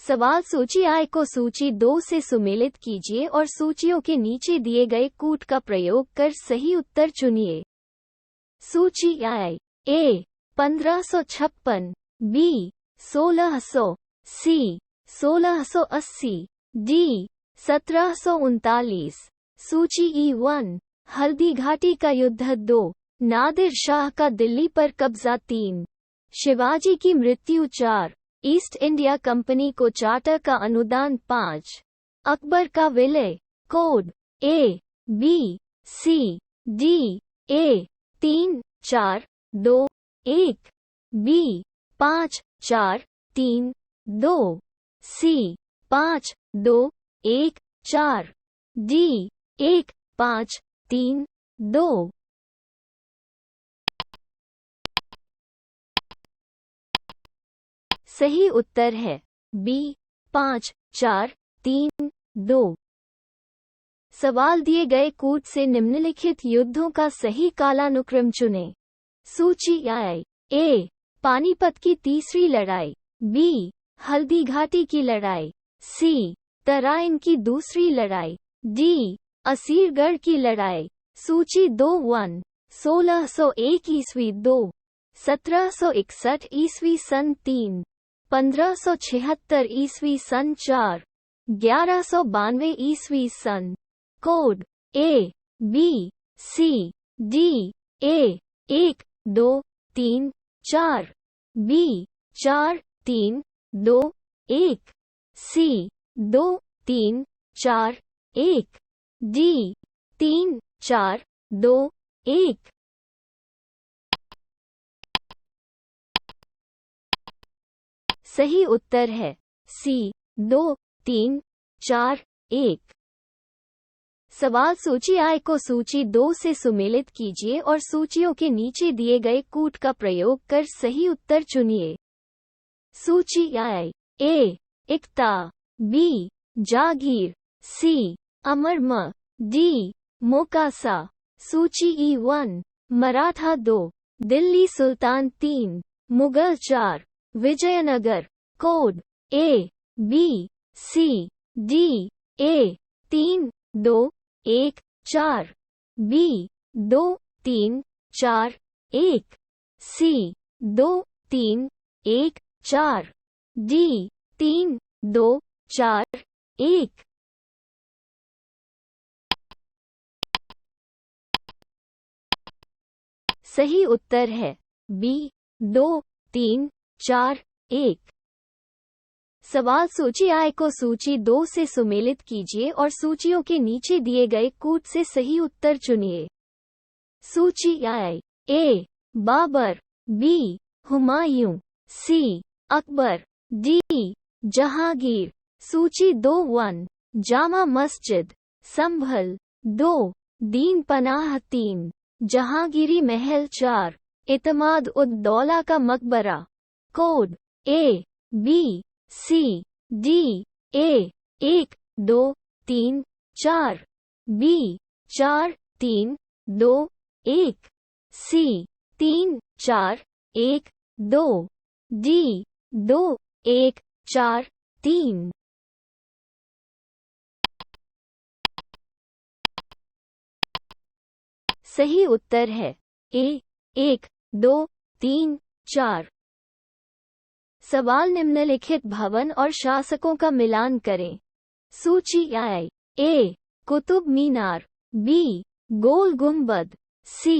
सवाल सूची I को सूची 2 से सुमेलित कीजिए और सूचियों के नीचे दिए गए कूट का प्रयोग कर सही उत्तर चुनिए। सूची I A 1556, B 1600, C 1680, D 1739। सूची E1 हल्दी घाटी का युद्ध 2, नादिर शाह का दिल्ली पर कब्जा 3, शिवाजी की मृत्यु 4, ईस्ट इंडिया कंपनी को चार्टर का अनुदान 5, अकबर का विलय। Code A B C D A 3 4 2 1, B 5 4 3 2, C 5 2 1 4, D 1 5 3 2। सही उत्तर है B 5 4 3 2। सवाल दिए गए कूट से निम्नलिखित युद्धों का सही कालानुक्रम चुनें। सूची I A पानीपत की तीसरी लड़ाई, B हल्दी घाटी की लड़ाई, C तराइन की दूसरी लड़ाई, D असीरगढ़ की लड़ाई। सूची 2-1 1601 ईस्वी 2, 1761 ईस्वी सन 3, 1576 ईस्वी सन 4, 1192 ईस्वी सन। Code A B C D A 1 2 3 4, B 4 3 2 1, C 2 3 4 1, D 3 4 2 1। सही उत्तर है C 2 3 4 1। सवाल सूची I को सूची 2 से सुमेलित कीजिए और सूचियों के नीचे दिए गए कूट का प्रयोग कर सही उत्तर चुनिए। सूची I A इक्ता, B Jagir, C अमरम, D मोकासा। सूची E1 मराठा 2, दिल्ली सुल्तान 3, Mughal 4, Vijayanagar. Code A B C D A 3 2 1 4, B 2 3 4 1, C 2 3 1 4, D 3 2 4 1। सही उत्तर है B 2 3 4 1। सवाल सूची I को सूची 2 से सुमेलित कीजिए और सूचियों के नीचे दिए गए कूट से सही उत्तर चुनिए। सूची I A Babar, B Humayun, C Akbar, D Jahangir. सूची 2-1 जामा मस्जिद, संभल 2, दीन पनाह 3, जहांगीरी महल 4, इतमाद उद दौला का मकबरा। Code A B C D A 1 2 3 4, B 4 3 2 1, C 3 4 1 2, D 2 1 4 3। सही उत्तर है A 1 2 3 4। सवाल निम्नलिखित भवन और शासकों का मिलान करें। सूची I A Qutub Minar, B गोल गुंबद, C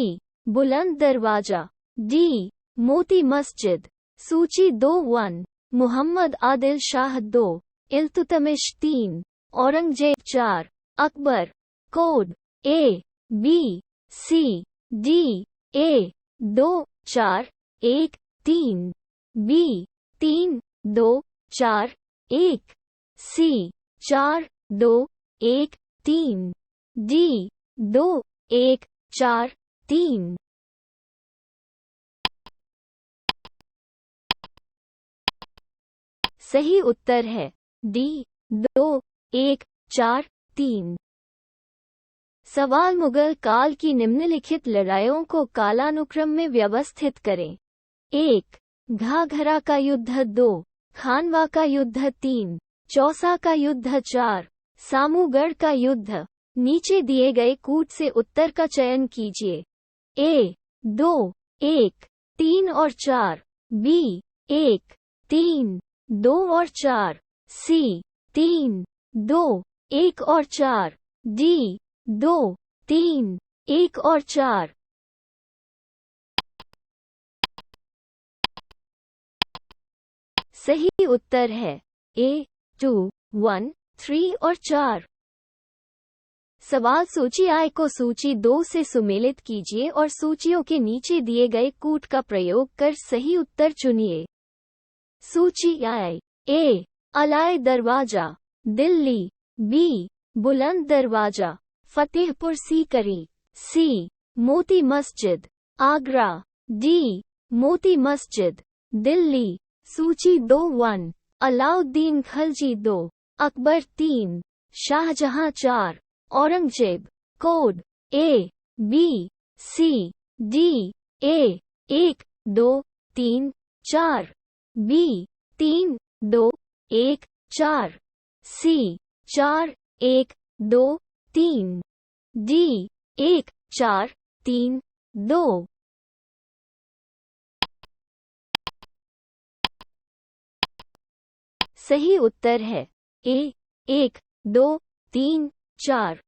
बुलंद दरवाजा, D मोती मस्जिद। सूची 2-1 Muhammad Adil Shah 2, Iltutmish 3, Aurangzeb 4, Akbar. Code A B C D A 2 4 1 3, B 3 2 4 1, C 4 2 1 3, D 2 1 4 3। सही उत्तर है D 2 1 4 3। सवाल मुगल काल की निम्नलिखित लड़ाइयों को कालानुक्रम में व्यवस्थित करें। 1 घाघरा का युद्ध, 2 खानवा का युद्ध 3, चौसा का युद्ध 4, सामूगढ़ का युद्ध। नीचे दिए गए कूट से उत्तर का चयन कीजिए। ए 2, 1, 3 और 4, बी 1, 3, 2 और 4, सी 3, 2, 1 और 4, डी 2, 3, 1 और 4। सही उत्तर है ए 2, 1, 3 और 4। सवाल सूची I को सूची 2 से सुमेलित कीजिए और सूचियों के नीचे दिए गए कूट का प्रयोग कर सही उत्तर चुनिए। सूची I। ए अलाय दरवाजा, दिल्ली। बी बुलंद दरवाजा, फतेहपुर सीकरी। सी मोती मस्जिद, आगरा। डी मोती मस्जिद, दिल्ली। सूची 2 1, Alauddin Khalji 2, Akbar 3, Shahjahan 4, Aurangzeb. Code A B C D A 1 2 3 4, B 3 2 1 4, C 4 1 2 3, D 1 4 3 2। सही उत्तर है ए 1 2 3 4।